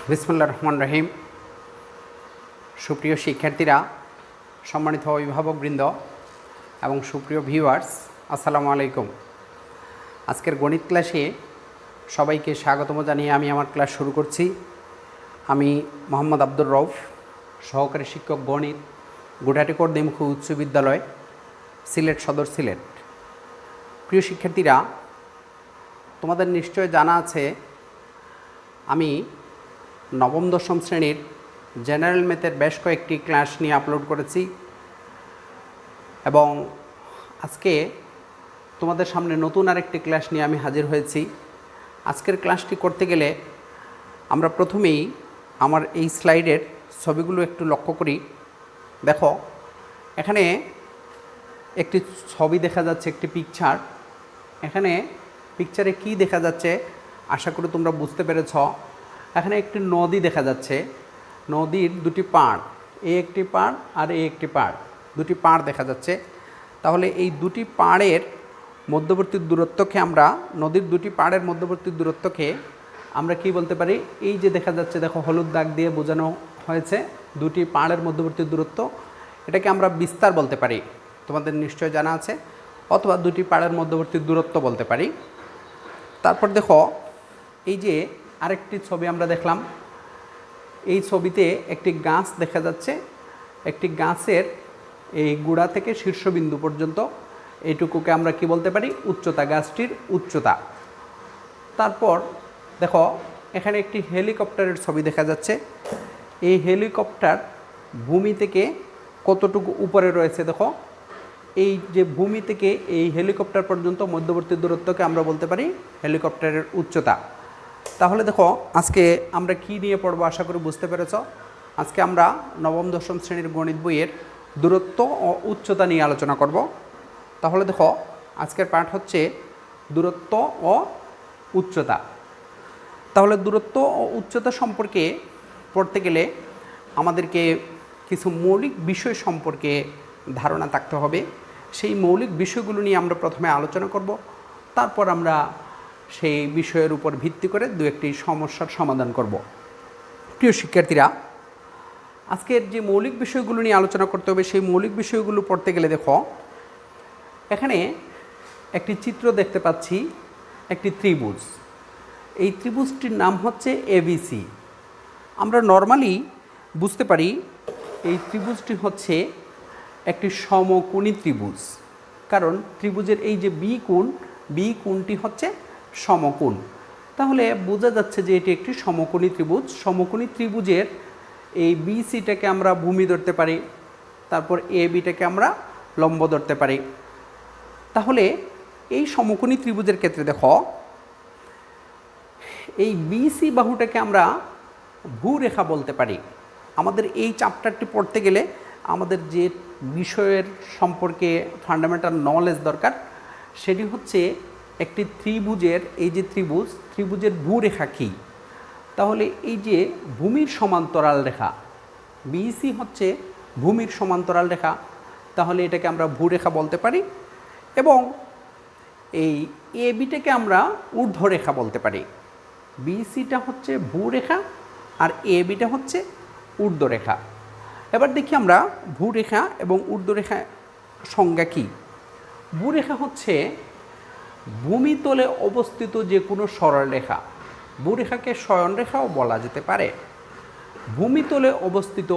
বিসমিল্লাহির রহমানির রহিম। সুপ্রিয় শিক্ষার্থীরা, সম্মানিত অভিভাবকবৃন্দ এবং সুপ্রিয় ভিউয়ার্স, আসসালামু আলাইকুম। আজকের গণিত ক্লাসে সবাইকে স্বাগতম জানিয়ে আমি আমার ক্লাস শুরু করছি। আমি মোহাম্মদ আব্দুর রউফ, সহকারী শিক্ষক গণিত, গুয়াহাটি কর্দমুখী উচ্চ বিদ্যালয়, সিলেট সদর, সিলেট। প্রিয় শিক্ষার্থীরা, তোমাদের নিশ্চয় জানা আছে আমি নবম দশম শ্রেণীর জেনারেল ম্যাথের বেশ কয়েকটি ক্লাস নিয়ে আপলোড করেছি এবং আজকে তোমাদের সামনে নতুন আরেকটি ক্লাস নিয়ে আমি হাজির হয়েছি। আজকের ক্লাসটি করতে গেলে আমরা প্রথমেই আমার এই স্লাইডের ছবিগুলো একটু লক্ষ্য করি। দেখো, এখানে একটি ছবি দেখা যাচ্ছে, একটি পিকচার। এখানে পিকচারে কি দেখা যাচ্ছে আশা করি তোমরা বুঝতে পেরেছ। এখানে একটি নদী দেখা যাচ্ছে, নদীর দুটি পাড়, এই একটি পাড় আর এই একটি পাড়, দুটি পাড় দেখা যাচ্ছে। তাহলে এই দুটি পাড়ের মধ্যবর্তী দূরত্বকে আমরা, নদীর দুটি পাড়ের মধ্যবর্তী দূরত্বকে আমরা কি বলতে পারি? এই যে দেখা যাচ্ছে, দেখো হলুদ দাগ দিয়ে বোঝানো হয়েছে দুটি পাড়ের মধ্যবর্তী দূরত্ব, এটাকে আমরা বিস্তার বলতে পারি, তোমাদের নিশ্চয় জানা আছে, অথবা দুটি পাড়ের মধ্যবর্তী দূরত্ব বলতে পারি। তারপর দেখো, এই যে আরেকটি ছবি আমরা দেখলাম, এই ছবিতে একটি গাছ দেখা যাচ্ছে। একটি গাছের এই গোড়া থেকে শীর্ষবিন্দু পর্যন্ত এইটুকুকে আমরা কি বলতে পারি? উচ্চতা, গাছটির উচ্চতা। তারপর দেখো, এখানে একটি হেলিকপ্টারের ছবি দেখা যাচ্ছে। এই হেলিকপ্টার ভূমি থেকে কতটুকু উপরে রয়েছে দেখো, এই যে ভূমি থেকে এই হেলিকপ্টার পর্যন্ত মধ্যবর্তী দূরত্বকে আমরা বলতে পারি হেলিকপ্টারের উচ্চতা। তাহলে দেখো, আজকে আমরা কি নিয়ে পড়বো আশা করি বুঝতে পেরেছ। আজকে আমরা নবম দশম শ্রেণীর গণিত বইয়ের দূরত্ব ও উচ্চতা নিয়ে আলোচনা করব। তাহলে দেখো, আজকের পাঠ হচ্ছে দূরত্ব ও উচ্চতা। তাহলে দূরত্ব ও উচ্চতা সম্পর্কে পড়তে গেলে আমাদেরকে কিছু মৌলিক বিষয় সম্পর্কে ধারণা থাকতে হবে। সেই মৌলিক বিষয়গুলো নিয়ে আমরা প্রথমে আলোচনা করব, তারপর আমরা সেই বিষয়ের উপর ভিত্তি করে দু একটি সমস্যার সমাধান করব। প্রিয় শিক্ষার্থীরা, আজকের যে মৌলিক বিষয়গুলো নিয়ে আলোচনা করতে হবে, সেই মৌলিক বিষয়গুলো পড়তে গেলে দেখো, এখানে একটি চিত্র দেখতে পাচ্ছি, একটি ত্রিভুজ। এই ত্রিভুজটির নাম হচ্ছে এবিসি। আমরা নর্মালি বুঝতে পারি এই ত্রিভুজটি হচ্ছে একটি সমকোণী ত্রিভুজ, কারণ ত্রিভুজের এই যে বি কোণটি হচ্ছে সমকোণ। তাহলে বোঝা যাচ্ছে যে এটি একটি সমকোণী ত্রিভুজ। সমকোণী ত্রিভুজের এই বিসিটাকে আমরা ভূমি ধরতে পারি, তারপর এ বিটাকে আমরা লম্ব ধরতে পারি। তাহলে এই সমকোণী ত্রিভুজের ক্ষেত্রে দেখো, এই বিসি বাহুটাকে আমরা ভূরেখা বলতে পারি। আমাদের এই চ্যাপ্টারটি পড়তে গেলে আমাদের যে বিষয়ের সম্পর্কে ফান্ডামেন্টাল নলেজ দরকার, সেটি হচ্ছে একটি ত্রিভুজের, এই যে ত্রিভুজের ভূরেখা কী। তাহলে এই যে ভূমির সমান্তরাল রেখা, বিসি হচ্ছে ভূমির সমান্তরাল রেখা, তাহলে এটাকে আমরা ভূরেখা বলতে পারি। এবং এই এ বিটাকে আমরা ঊর্ধ্বরেখা বলতে পারি। বিসিটা হচ্ছে ভূরেখা আর এ বিটা হচ্ছে ঊর্ধ্বরেখা। এবার দেখি আমরা ভূরেখা এবং ঊর্ধ্বরেখা সংজ্ঞা কী। ভূরেখা হচ্ছে ভূমিতলে অবস্থিত যে কোনো সরলরেখা। ভূরেখাকে শয়নরেখাও বলা যেতে পারে। ভূমিতলে অবস্থিত,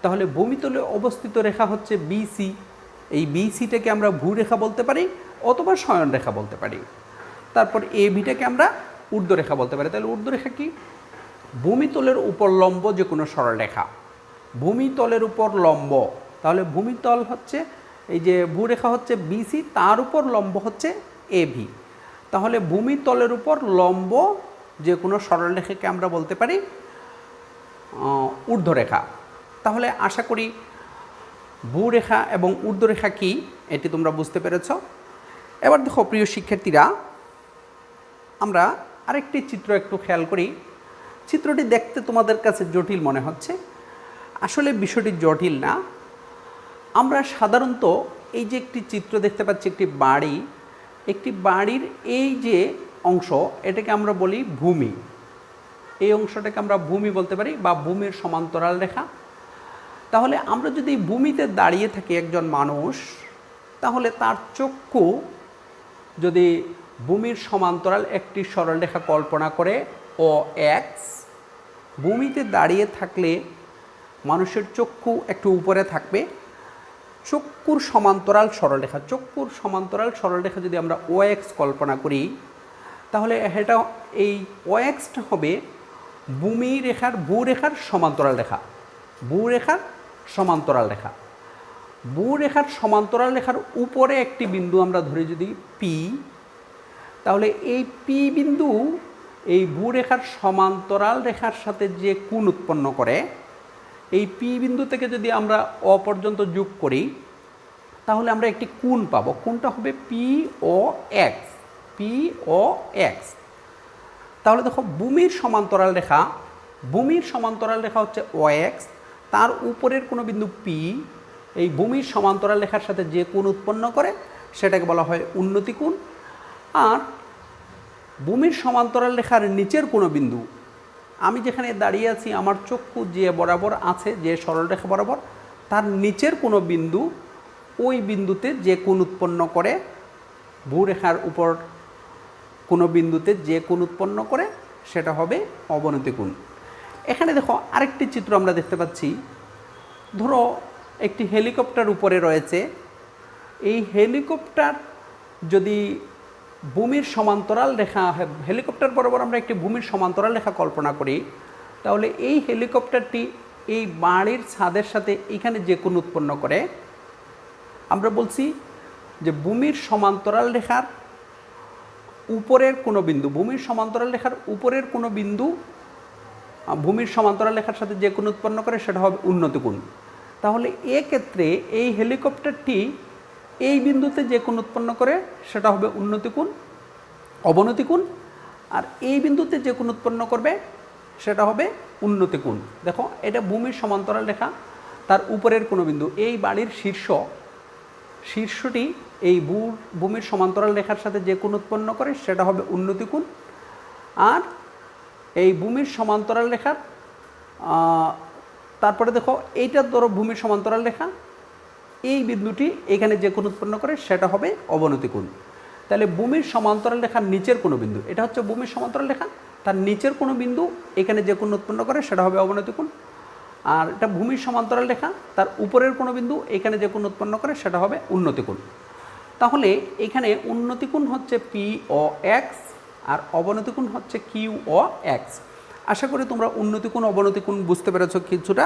তাহলে ভূমিতলে অবস্থিত রেখা হচ্ছে বিসি। এই বিসিটাকে আমরা ভূরেখা বলতে পারি অথবা শয়নরেখা বলতে পারি। তারপর এ বিটাকে আমরা ঊর্ধ্বরেখা বলতে পারি। তাহলে ঊর্ধ্বরেখা কি? ভূমিতলের উপর লম্ব যে কোনো সরলরেখা। ভূমিতলের উপর লম্ব, তাহলে ভূমিতল হচ্ছে এই যে ভূরেখা হচ্ছে বিসি, তার উপর লম্ব হচ্ছে এবি। তাহলে ভূমিতলের উপর লম্ব যে কোনো সরলরেখাকে আমরা বলতে পারি ঊর্ধ্বরেখা। তাহলে আশা করি ভূরেখা এবং ঊর্ধ্বরেখা কি এটি তোমরা বুঝতে পেরেছ। এবার দেখো প্রিয় শিক্ষার্থীরা, আমরা আরেকটি চিত্র একটু খেয়াল করি। চিত্রটি দেখতে তোমাদের কাছে জটিল মনে হচ্ছে, আসলে বিষয়টি জটিল না। আমরা সাধারণত এই যে একটি চিত্র দেখতে পাচ্ছি, একটি বাড়ির এই যে অংশ, এটাকে আমরা বলি ভূমি। এই অংশটাকে আমরা ভূমি বলতে পারি বা ভূমির সমান্তরাল রেখা। তাহলে আমরা যদি ভূমিতে দাঁড়িয়ে থাকি একজন মানুষ, তাহলে তার চক্ষু যদি ভূমির সমান্তরাল একটি সরলরেখা কল্পনা করে ও এক্স, ভূমিতে দাঁড়িয়ে থাকলে মানুষের চক্ষু একটু উপরে থাকবে। চক্ষুর সমান্তরাল সরলরেখা যদি আমরা ও এক্স কল্পনা করি, তাহলে এটা এই ও এক্সটা হবে ভূরেখার সমান্তরাল রেখা। ভূরেখার সমান্তরাল রেখার উপরে একটি বিন্দু আমরা ধরি যদি পি, তাহলে এই পি বিন্দু এই ভূরেখার সমান্তরাল রেখার সাথে যে কোণ উৎপন্ন করে, এই পি বিন্দু থেকে যদি আমরা অ পর্যন্ত যোগ করি, তাহলে আমরা একটি কোণ পাবো। কোণটা হবে পি ও এক্স। তাহলে দেখো ভূমির সমান্তরাল রেখা হচ্ছে ও এক্স, তার উপরের কোনো বিন্দু পি এই ভূমির সমান্তরাল রেখার সাথে যে কোণ উৎপন্ন করে সেটাকে বলা হয় উন্নতি কোণ। আর ভূমির সমান্তরাল রেখার নিচের কোনো বিন্দু, আমি যেখানে দাঁড়িয়ে আছি আমার চক্ষু যে বরাবর আছে, যে সরলরেখা বরাবর, তার নিচের কোনো বিন্দু, ওই বিন্দুতে যে কোণ উৎপন্ন করে, ভূরেখার উপর কোনো বিন্দুতে যে কোণ উৎপন্ন করে সেটা হবে অবনতি কোণ। এখানে দেখো আরেকটি চিত্র আমরা দেখতে পাচ্ছি। ধরো একটি হেলিকপ্টার উপরে রয়েছে, এই হেলিকপ্টার যদি ভূমির সমান্তরাল রেখা, হেলিকপ্টার বরাবর আমরা একটি ভূমির সমান্তরাল রেখা কল্পনা করি, তাহলে এই হেলিকপ্টারটি এই বাড়ির ছাদের সাথে এখানে যে কোণ উৎপন্ন করে, আমরা বলছি যে ভূমির সমান্তরাল রেখার উপরের কোনো বিন্দু, ভূমির সমান্তরাল রেখার সাথে যে কোণ উৎপন্ন করে সেটা হবে উন্নতি কোণ। তাহলে এক্ষেত্রে এই হেলিকপ্টারটি এই বিন্দুতে যে কোণ উৎপন্ন করে সেটা হবে অবনতি কোণ, আর এই বিন্দুতে যে কোণ উৎপন্ন করবে সেটা হবে উন্নতি কোণ। দেখো এটা ভূমির সমান্তরাল রেখা, তার উপরের কোনো বিন্দু, এই বাড়ির শীর্ষটি এই ভূমির সমান্তরাল রেখার সাথে যে কোণ উৎপন্ন করে সেটা হবে উন্নতি কোণ। আর এই ভূমির সমান্তরাল রেখার তারপরে দেখো এইটা ধরো ভূমির সমান্তরাল রেখা, এই বিন্দুটি এখানে যে কোণ উৎপন্ন করে সেটা হবে অবনতি কোণ। তাহলে ভূমির সমান্তরাল রেখার নিচের কোনো বিন্দু, এটা হচ্ছে ভূমির সমান্তরাল রেখা, তার নিচের কোনো বিন্দু এখানে যে কোণ উৎপন্ন করে সেটা হবে অবনতি কোণ। আর এটা ভূমির সমান্তরাল রেখা, তার উপরের কোনো বিন্দু এখানে যে কোণ উৎপন্ন করে সেটা হবে উন্নতি কোণ। তাহলে এখানে উন্নতি কোণ হচ্ছে পি ও এক্স, আর অবনতি কোণ হচ্ছে কিউ ও এক্স। আশা করি তোমরা উন্নতি কোণ অবনতি কোণ বুঝতে পেরেছ কিছুটা।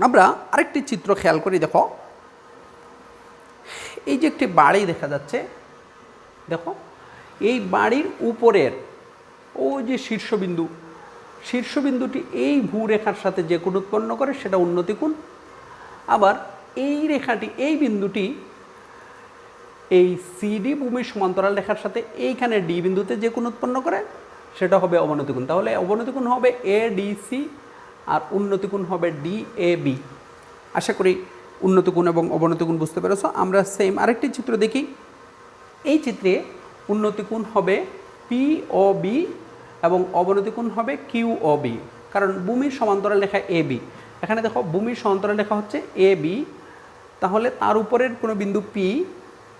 আমরা আরেকটি চিত্র খেয়াল করি। দেখো এই যে একটি বাড়ি দেখা যাচ্ছে, দেখো এই বাড়ির উপরের ওই যে শীর্ষবিন্দুটি এই ভূরেখার সাথে যে কোণ উৎপন্ন করে সেটা উন্নতি কোণ। আবার এই বিন্দুটি এই সিডি ভূমির সমান্তরাল রেখার সাথে এইখানে ডি বিন্দুতে যে কোণ উৎপন্ন করে সেটা হবে অবনতি কোণ। তাহলে অবনতি কোণ হবে এডিসি আর উন্নতি কোণ হবে ডিএবি। আশা করি উন্নতি কোণ এবং অবনতি কোণ বুঝতে পেরেছ। আমরা সেম আরেকটি চিত্র দেখি। এই চিত্রে উন্নতি কোণ হবে পিওবি এবং অবনতি কোণ হবে কিউওবি, কারণ ভূমির সমান্তরাল রেখা এবি। এখানে দেখো ভূমির সমান্তরাল রেখা হচ্ছে এবি, তাহলে তার উপরের কোনো বিন্দু পি,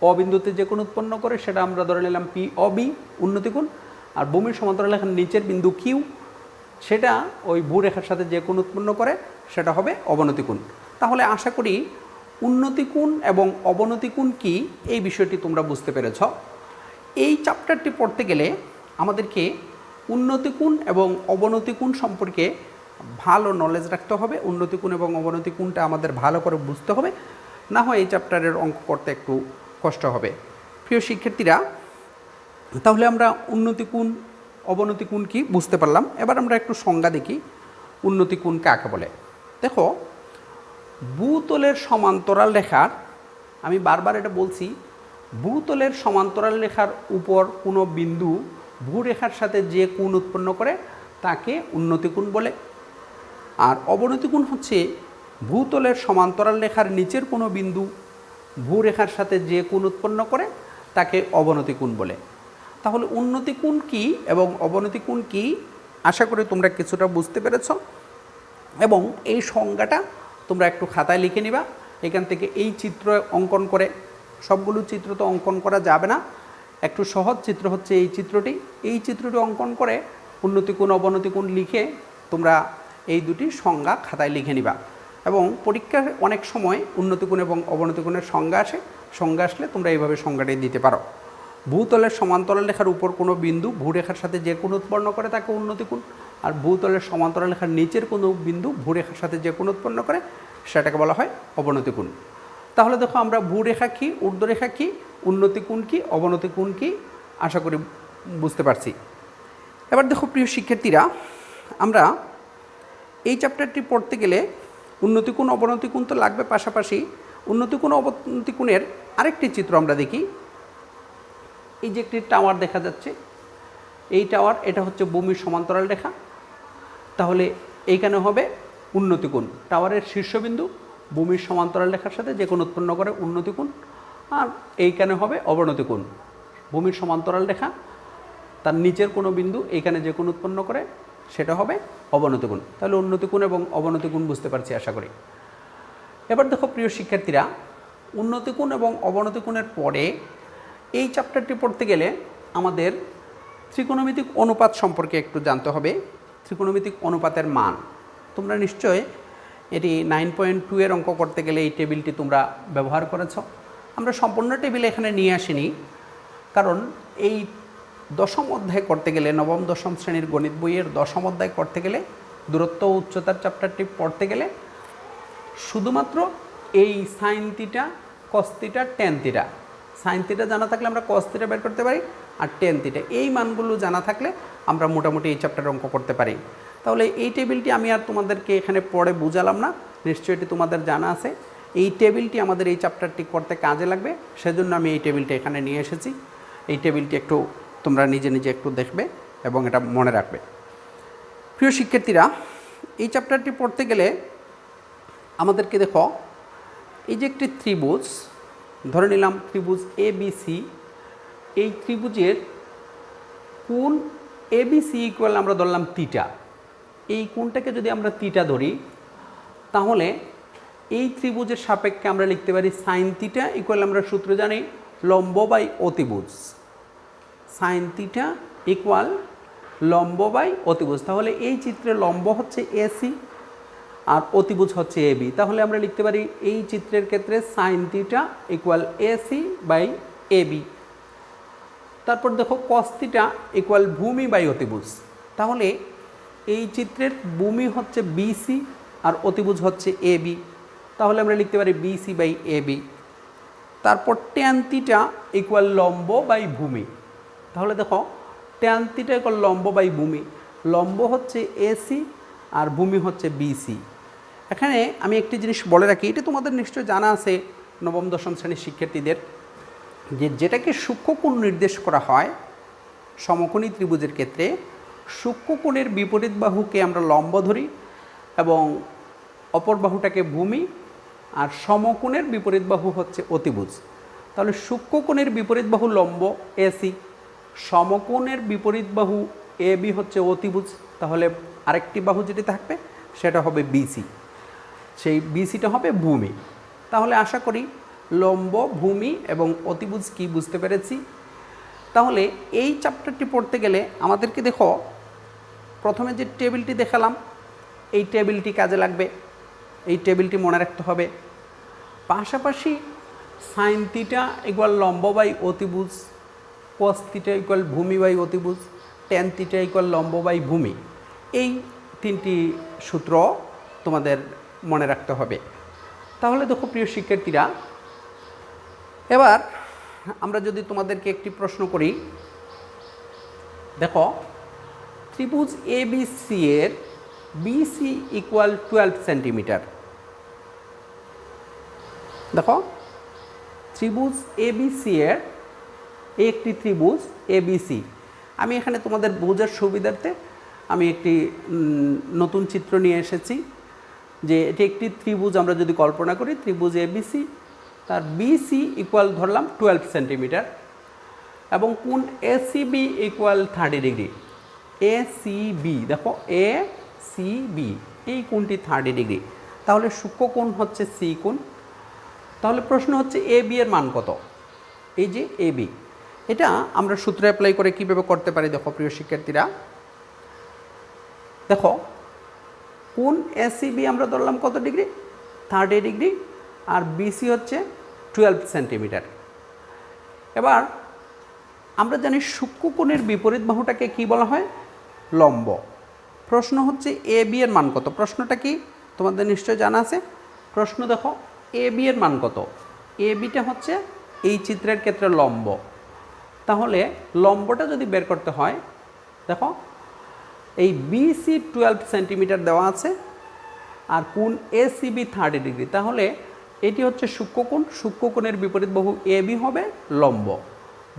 অবিন্দুতে যে কোণ উৎপন্ন করে সেটা আমরা ধরে নিলাম পিওবি উন্নতি কোণ। আর ভূমির সমান্তরাল রেখার নিচের বিন্দু কিউ, সেটা ওই ভূরেখার সাথে যে কোণ উৎপন্ন করে সেটা হবে অবনতি কোণ। তাহলে আশা করি উন্নতি কোণ এবং অবনতি কোণ কী এই বিষয়টি তোমরা বুঝতে পেরেছ। এই চ্যাপ্টারটি পড়তে গেলে আমাদেরকে উন্নতি কোণ এবং অবনতি কোণ সম্পর্কে ভালো নলেজ রাখতে হবে। উন্নতি কোণ এবং অবনতি কোণটা আমাদের ভালো করে বুঝতে হবে, না হয় এই চ্যাপ্টারের অঙ্ক করতে একটু কষ্ট হবে। প্রিয় শিক্ষার্থীরা, তাহলে আমরা উন্নতি কোণ অবনতি কোণ কি বুঝতে পারলাম। এবার আমরা একটু সংজ্ঞা দেখি উন্নতি কোণ কাকে বলে। দেখো ভূতলের সমান্তরাল রেখার, আমি বারবার এটা বলছি, ভূতলের সমান্তরাল রেখার উপর কোনো বিন্দু ভূরেখার সাথে যে কোণ উৎপন্ন করে তাকে উন্নতি কোণ বলে। আর অবনতি কোণ হচ্ছে ভূতলের সমান্তরাল রেখার নিচের কোনো বিন্দু ভূরেখার সাথে যে কোণ উৎপন্ন করে তাকে অবনতি কোণ বলে। তাহলে উন্নতি কোণ কী এবং অবনতি কোণ কী আশা করি তোমরা কিছুটা বুঝতে পেরেছ এবং এই সংজ্ঞাটা তোমরা একটু খাতায় লিখে নিবা। এখান থেকে এই চিত্র অঙ্কন করে, সবগুলো চিত্র তো অঙ্কন করা যাবে না, একটু সহজ চিত্র হচ্ছে এই চিত্রটি অঙ্কন করে উন্নতিকোণ অবনতিকোণ লিখে তোমরা এই দুটি সংজ্ঞা খাতায় লিখে নিবা। এবং পরীক্ষার অনেক সময় উন্নতিকোণ এবং অবনতিকোণের সংজ্ঞা আসলে তোমরা এইভাবে সংজ্ঞাটি দিতে পারো। ভূতলের সমান্তরাল রেখার উপর কোনো বিন্দু ভূরেখার সাথে যে কোণ উৎপন্ন করে তাকে উন্নতিকোণ, আর ভূতলের সমান্তরাল রেখার নিচের কোনো বিন্দু ভূরেখার সাথে যে কোণ উৎপন্ন করে সেটাকে বলা হয় অবনতিকোণ। তাহলে দেখো আমরা ভূরেখা কী, ঊর্ধ্বরেখা কী, উন্নতিকোণ কী, অবনতিকোণ কী আশা করি বুঝতে পারছি। এবার দেখো প্রিয় শিক্ষার্থীরা, আমরা এই চ্যাপ্টারটি পড়তে গেলে উন্নতিকোণ অবনতিকোণ তো লাগবে, পাশাপাশি উন্নতিকোণ অবনতিকোণের আরেকটি চিত্র আমরা দেখি। এই যে একটি টাওয়ার দেখা যাচ্ছে, এই টাওয়ার, এটা হচ্ছে ভূমির সমান্তরাল রেখা, তাহলে এইখানে হবে উন্নতিকোণ। টাওয়ারের শীর্ষবিন্দু ভূমির সমান্তরাল রেখার সাথে যে কোণ উৎপন্ন করে উন্নতিকোণ, আর এইখানে হবে অবনতিকোণ। ভূমির সমান্তরাল রেখা তার নিচের কোনো বিন্দু এইখানে যে কোণ উৎপন্ন করে সেটা হবে অবনতিকোণ। তাহলে উন্নতিকোণ এবং অবনতিকোণ বুঝতে পারছি আশা করি। এবার দেখো প্রিয় শিক্ষার্থীরা, উন্নতিকোণ এবং অবনতিকোণের পরে এই চ্যাপ্টারটি পড়তে গেলে আমাদের ত্রিকোণমিতিক অনুপাত সম্পর্কে একটু জানতে হবে। ত্রিকোণমিতিক অনুপাতের মান তোমরা নিশ্চয় এটি 9.2 এর অঙ্ক করতে গেলে এই টেবিলটি তোমরা ব্যবহার করেছ। আমরা সম্পূর্ণ টেবিল এখানে নিয়ে আসিনি, কারণ এই দশম অধ্যায় করতে গেলে, নবম দশম শ্রেণীর গণিত বইয়ের দশম অধ্যায় করতে গেলে, দূরত্ব ও উচ্চতার চ্যাপ্টারটি পড়তে গেলে শুধুমাত্র এই sine theta, cos theta, tan theta, sine theta জানা থাকলে আমরা কস থিটা বের করতে পারি, আর ট্যান থিটা এই মানগুলো জানা থাকলে আমরা মোটামুটি এই চ্যাপ্টার অঙ্ক করতে পারি। তাহলে এই টেবিলটি আমি আর তোমাদেরকে এখানে পড়ে বুঝালাম না, নিশ্চয়ই এটি তোমাদের জানা আছে। এই টেবিলটি আমাদের এই চ্যাপ্টারটি করতে কাজে লাগবে, সেজন্য আমি এই টেবিলটা এখানে নিয়ে এসেছি। এই টেবিলটি একটু তোমরা নিজে নিজে একটু দেখবে এবং এটা মনে রাখবে। প্রিয় শিক্ষার্থীরা, এই চ্যাপ্টারটি পড়তে গেলে আমাদেরকে দেখো, এই যে একটি ত্রিভুজ ধরে নিলাম, ত্রিভুজ ABC, এই ত্রিভুজের কোণ ABC ইকুয়াল আমরা ধরলাম থিটা। এই কোণটাকে যদি আমরা থিটা ধরি, তাহলে এই ত্রিভুজের সাপেক্ষে আমরা লিখতে পারি সাইন থিটা ইকুয়াল, আমরা সূত্র জানি, লম্ব বাই অতিভুজ। সাইন থিটা ইকুয়াল লম্ব বাই অতিভুজ। তাহলে এই চিত্রে লম্ব হচ্ছে AC আর অতিভুজ হচ্ছে AB। তাহলে আমরা লিখতে পারি এই চিত্রের ক্ষেত্রে sine theta equal AC by AB। তারপর দেখো কস থিটা ইকুয়াল ভূমি বাই অতিভুজ। তাহলে এই চিত্রের ভূমি হচ্ছে BC আর অতিভুজ হচ্ছে AB। তাহলে আমরা লিখতে পারি BC বাই AB। তারপর ট্যান থিটা ইকুয়াল লম্ব বাই ভূমি। তাহলে দেখো ট্যান থিটা ইকুয়াল লম্ব বাই ভূমি, লম্ব হচ্ছে AC আর ভূমি হচ্ছে BC। এখানে আমি একটি জিনিস বলে রাখি, এটা তোমাদের নিশ্চয় জানা আছে নবম দশম শ্রেণীর শিক্ষার্থীদের, যে যেটাকে সূক্ষ্মকোণ নির্দেশ করা হয় সমকোণী ত্রিভুজের ক্ষেত্রে, সূক্ষ্মকোণের বিপরীত বাহুকে আমরা লম্ব ধরি এবং অপর বাহুটাকে ভূমি, আর সমকোণের বিপরীত বাহু হচ্ছে অতিভুজ। তাহলে সূক্ষ্মকোণের বিপরীত বাহু লম্ব AC, সমকোণের বিপরীত বাহু AB হচ্ছে অতিভুজ। তাহলে আরেকটি বাহু যেটি থাকবে সেটা হবে BC, সেই BCটা হবে ভূমি। তাহলে আশা করি লম্ব, ভূমি এবং অতিভুজ কি বুঝতে পেরেছি। তাহলে এই চ্যাপ্টারটি পড়তে গেলে আমাদেরকে দেখো, প্রথমে যে টেবিলটি দেখালাম এই টেবিলটি কাজে লাগবে, এই টেবিলটি মনে রাখতে হবে। পাশাপাশি সাইন থিটা ইকুয়াল লম্ব বাই অতিভুজ, কস থিটা ইকুয়াল ভূমি বাই অতিভুজ, ট্যান থিটা ইকুয়াল লম্ব বাই ভূমি, এই তিনটি সূত্র তোমাদের মনে রাখতে হবে। তাহলে দেখো প্রিয় শিক্ষার্থীরা, এবার আমরা যদি তোমাদেরকে একটি প্রশ্ন করি, দেখো ত্রিভুজ ABC এর BC ইকুয়াল 12 সেন্টিমিটার। দেখো ত্রিভুজ ABC এর একটি ত্রিভুজ ABC, আমি এখানে তোমাদের বোঝার সুবিধার্থে আমি একটি নতুন চিত্র নিয়ে এসেছি, যে এটি একটি ত্রিভুজ আমরা যদি কল্পনা করি, ত্রিভুজ ABC, তার BC ইকুয়াল ধরলাম 12 সেন্টিমিটার এবং কোণ ACB equal 30 degree. A C B, দেখো এ সি বি এই কোণটি 30 ডিগ্রি, তাহলে সূক্ষ্ম কোণ হচ্ছে সি কোণ। তাহলে প্রশ্ন হচ্ছে এ বি এর মান কত? এই যে এ বি, এটা আমরা সূত্র অ্যাপ্লাই করে কীভাবে করতে পারি দেখো প্রিয় শিক্ষার্থীরা। দেখো কোণ এসিবি আমরা ধরলাম কত ডিগ্রি? 30 ডিগ্রি, আর বিসি হচ্ছে 12 সেন্টিমিটার। এবার আমরা জানি সূক্ষ্ম কোণের বিপরীত বাহুটাকে কি বলা হয়? লম্ব। প্রশ্ন হচ্ছে এ বি এর মান কত? প্রশ্নটা কি তোমাদের নিশ্চয় জানা আছে। প্রশ্ন দেখো এ বি এর মান কত? এ বিটা হচ্ছে এই চিত্রের ক্ষেত্রে লম্ব। তাহলে লম্বটা যদি বের করতে হয়, দেখো এই বিসি 12 সেন্টিমিটার দেওয়া আছে আর কোণ এসিবি 30 ডিগ্রি, তাহলে এটি হচ্ছে সূক্ষ্মকোণ। সূক্ষ্মকোণের বিপরীত বাহু এ বি হবে লম্ব।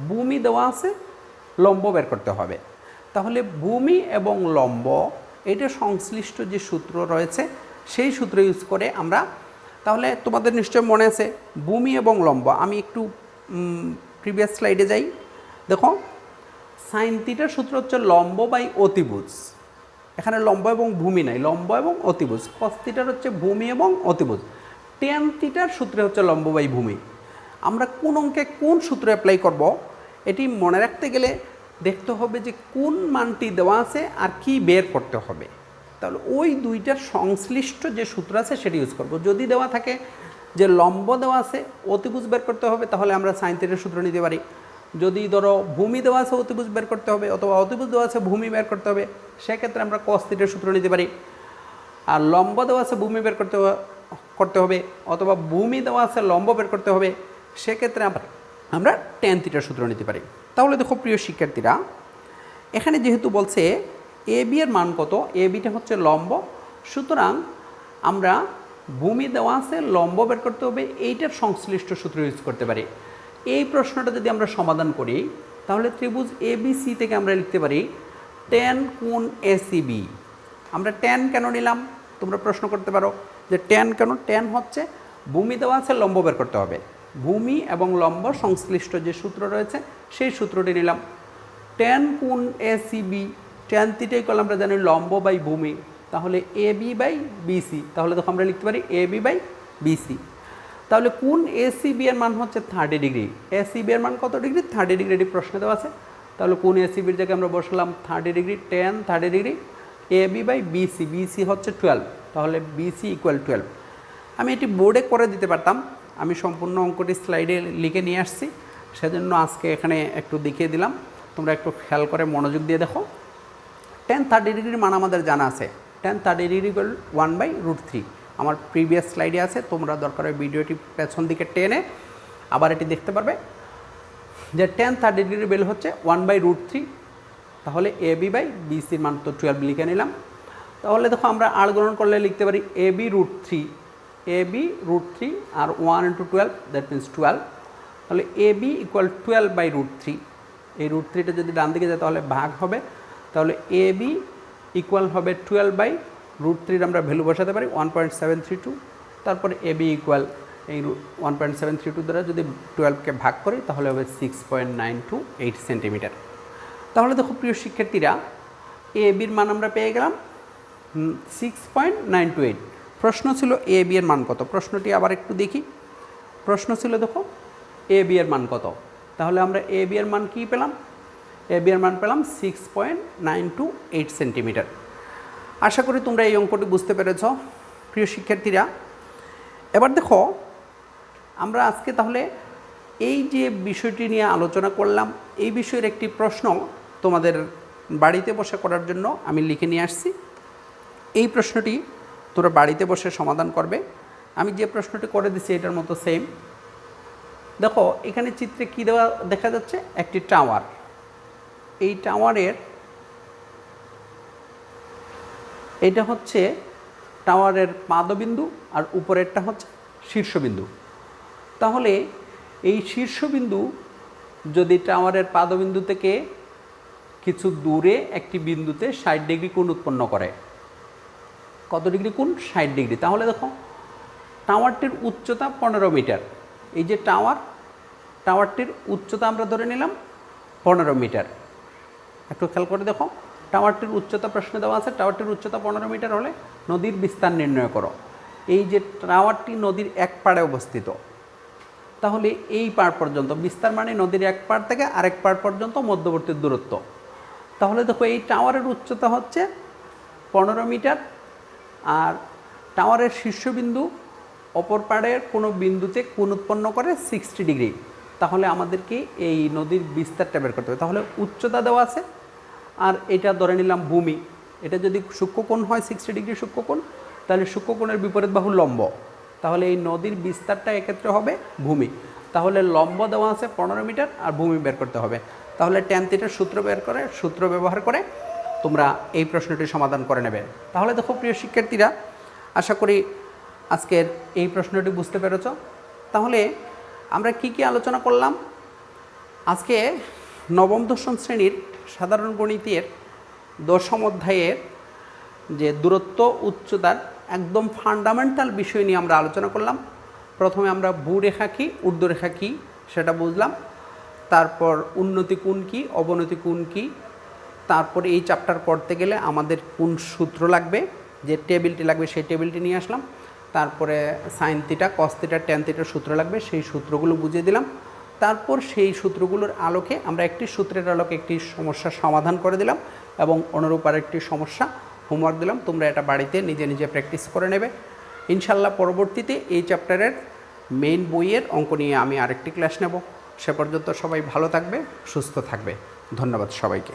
ভূমি দেওয়া আছে, লম্ব বের করতে হবে। তাহলে ভূমি এবং লম্ব এটা সংশ্লিষ্ট যে সূত্র রয়েছে সেই সূত্র ইউজ করে আমরা, তাহলে তোমাদের নিশ্চয় মনে আছে ভূমি এবং লম্ব। আমি একটু প্রিভিয়াস স্লাইডে যাই। দেখো সাইন থিটার সূত্র হচ্ছে লম্ব বাই অতিভুজ। এখানে লম্ব এবং ভূমি নাই, লম্ব এবং অতিভুজ। কস থিটার হচ্ছে ভূমি এবং অতিভুজ। টেন থিটার সূত্রে হচ্ছে লম্ব বাই ভূমি। আমরা কোন অঙ্কে কোন সূত্র অ্যাপ্লাই করব এটি মনে রাখতে গেলে দেখতে হবে যে কোন মানটি দেওয়া আছে আর কি বের করতে হবে। তাহলে ওই দুইটার সংশ্লিষ্ট যে সূত্র আছে সেটি ইউজ করব। যদি দেওয়া থাকে যে লম্ব দেওয়া আছে অতিভুজ বের করতে হবে, তাহলে আমরা সাইন থিটার সূত্র নিতে পারি। যদি ধরো ভূমি দেওয়া আছে অতিভুজ বের করতে হবে, অথবা অতিভুজ দেওয়া আছে ভূমি বের করতে হবে, সেক্ষেত্রে আমরা কস থিটার সূত্র নিতে পারি। আর লম্ব দেওয়া আছে ভূমি বের করতে হবে, অথবা ভূমি দেওয়া আছে লম্ব বের করতে হবে, সেক্ষেত্রে আমরা টেন থিটার সূত্র নিতে পারি। তাহলে দেখো প্রিয় শিক্ষার্থীরা, এখানে যেহেতু বলছে এ বি এর মান কত, এ বিটা হচ্ছে লম্ব, সুতরাং আমরা ভূমি দেওয়া আছে লম্ব বের করতে হবে, এইটার সংশ্লিষ্ট সূত্র ইউজ করতে পারি। এই প্রশ্নটা যদি আমরা সমাধান করি তাহলে ত্রিভুজ এ বি সি থেকে আমরা লিখতে পারি টেন কোণ এসিবি। আমরা টেন কেন নিলাম তোমরা প্রশ্ন করতে পারো যে টেন কেন? টেন হচ্ছে ভূমি দেওয়া আছে লম্ব বের করতে হবে, ভূমি এবং লম্ব সংশ্লিষ্ট যে সূত্র রয়েছে সেই সূত্রটি নিলাম। টেন কোণ এসিবি, টেন থিটা ইকুয়াল আমরা জানি লম্ব বাই ভূমি, তাহলে এ বি বাই বিসি। তাহলে দেখো আমরা লিখতে পারি এ বি বাই বিসি। তাহলে কোণ এসিবি এর মান হচ্ছে 30 ডিগ্রি। এসিবি এর মান কত ডিগ্রি? 30 ডিগ্রি। এটি প্রশ্ন দেওয়া আছে। তাহলে কোণ এসিবির জায়গায় আমরা বসলাম 30 degree, tan 30 degree, A B by BC, BC হচ্ছে 12, তাহলে বিসি ইকুয়াল 12। আমি এটি বোর্ডে করে দিতে পারতাম, আমি সম্পূর্ণ অঙ্কটি স্লাইডে লিখে নিয়ে আসছি, সেজন্য আজকে এখানে একটু দেখিয়ে দিলাম। তোমরা একটু খেয়াল করে মনোযোগ দিয়ে দেখো। টেন 30 ডিগ্রির মান আমাদের জানা আছে, টেন 30 ডিগ্রি ইকুয়াল 1/√3। আমার প্রিভিয়াস স্লাইডে আছে, তোমরা দরকার হয় ভিডিওটি পেছন দিকে টেনে আবার এটি দেখতে পারবে যে টেন 30 ডিগ্রির ভ্যালু হচ্ছে 1/√3। তাহলে এ বি বাই বিসির মান তো 12 লিখে নিলাম। তাহলে দেখো আমরা আর গ্রহণ করলে লিখতে পারি এ বি √3, এ বি √3 আর 1 × 12 দ্যাট মিনস 12। তাহলে এ বি ইকুয়াল 12/√3। এই √3টা যদি ডান দিকে যায় তাহলে ভাগ হবে, তাহলে এ বি ইকুয়াল হবে 12/√3। আমরা ভ্যালু বসাতে পারি 1.732। তারপরে এ বি ইকুয়াল এই 1.732 দ্বারা যদি 12কে ভাগ করি তাহলে হবে 6.928 সেন্টিমিটার। তাহলে দেখো প্রিয় শিক্ষার্থীরা, এ বির মান আমরা পেয়ে গেলাম 6.928। প্রশ্ন ছিল এ বি এর মান কত। প্রশ্নটি আবার একটু দেখি। প্রশ্ন ছিল দেখো এ বি এর মান কত। তাহলে আমরা এ বি এর মান কী পেলাম? এ বি এর মান পেলাম 6.928 সেন্টিমিটার। আশা করি তোমরা এই অঙ্কটি বুঝতে পেরেছ প্রিয় শিক্ষার্থীরা। এবার দেখো আমরা আজকে তাহলে এই যে বিষয়টি নিয়ে আলোচনা করলাম, এই বিষয়ের একটি প্রশ্ন তোমাদের বাড়িতে বসে করার জন্য আমি লিখে নিয়ে আসছি। এই প্রশ্নটি তোমরা বাড়িতে বসে সমাধান করবে। আমি যে প্রশ্নটি করে দিচ্ছি এটার মতো সেম। দেখো এখানে চিত্রে কী দেওয়া দেখা যাচ্ছে? একটি টাওয়ার। এই টাওয়ারের এটা হচ্ছে টাওয়ারের পাদবিন্দু আর উপরেরটা হচ্ছে শীর্ষবিন্দু। তাহলে এই শীর্ষবিন্দু যদি টাওয়ারের পাদবিন্দু থেকে কিছু দূরে একটি বিন্দুতে 60 ডিগ্রি কোণ উৎপন্ন করে, কত ডিগ্রি কোণ? 60 ডিগ্রি। তাহলে দেখো টাওয়ারটির উচ্চতা 15 মিটার। এই যে টাওয়ারটির উচ্চতা আমরা ধরে নিলাম 15 মিটার। একটু খেয়াল করে দেখো, টাওয়ারটির উচ্চতা প্রশ্নে দেওয়া আছে, টাওয়ারটির উচ্চতা 15 মিটার হলে নদীর বিস্তার নির্ণয় করো। এই যে টাওয়ারটি নদীর এক পাড়ে অবস্থিত, তাহলে এই পাড় পর্যন্ত বিস্তার মানে নদীর এক পাড় থেকে আরেক পাড় পর্যন্ত মধ্যবর্তী দূরত্ব। তাহলে দেখো এই টাওয়ারের উচ্চতা হচ্ছে 15 মিটার, আর টাওয়ারের শীর্ষবিন্দু অপর পাড়ের কোনো বিন্দুতে কোণ উৎপন্ন করে 60 ডিগ্রি। তাহলে আমাদেরকে এই নদীর বিস্তারটা বের করতে হবে। তাহলে উচ্চতা দেওয়া আছে, আর এটা ধরে নিলাম ভূমি। এটা যদি সূক্ষ্মকোণ হয় 60 ডিগ্রি সূক্ষ্মকোণ, তাহলে সূক্ষ্মকোণের বিপরীত বাহু লম্ব। তাহলে এই নদীর বিস্তারটা এক্ষেত্রে হবে ভূমি। তাহলে লম্ব দেওয়া আছে 15 মিটার আর ভূমি বের করতে হবে। তাহলে ট্যান থিটার সূত্র ব্যবহার করে তোমরা এই প্রশ্নটি সমাধান করে নেবে। তাহলে দেখো প্রিয় শিক্ষার্থীরা, আশা করি আজকের এই প্রশ্নটি বুঝতে পেরেছ। তাহলে আমরা কি কি আলোচনা করলাম আজকে? নবম দশম শ্রেণীর সাধারণ গণিতের দশম অধ্যায়ের যে দূরত্ব উচ্চতার একদম ফান্ডামেন্টাল বিষয় নিয়ে আমরা আলোচনা করলাম। প্রথমে আমরা ভূরেখা কী, ঊর্ধ্বরেখা কী সেটা বুঝলাম। তারপর উন্নতি কোণ কী, অবনতি কোণ কী। তারপরে এই চ্যাপ্টার পড়তে গেলে আমাদের কোন সূত্র লাগবে, যে টেবিলটি লাগবে সেই টেবিলটি নিয়ে আসলাম। তারপরে sine theta, cos theta, tan থিটার সূত্র লাগবে, সেই সূত্রগুলো বুঝিয়ে দিলাম। তারপর সেই সূত্রগুলোর আলোকে আমরা একটি সূত্রের আলোকে একটি সমস্যার সমাধান করে দিলাম এবং অনুরূপ আরেকটি সমস্যা হোমওয়ার্ক দিলাম। তোমরা এটা বাড়িতে নিজে নিজে প্র্যাকটিস করে নেবে ইনশাল্লাহ। পরবর্তীতে এই চ্যাপ্টারের মেইন বইয়ের অঙ্ক নিয়ে আমি আরেকটি ক্লাস নেব। সে পর্যন্ত সবাই ভালো থাকবে, সুস্থ থাকবে। ধন্যবাদ সবাইকে।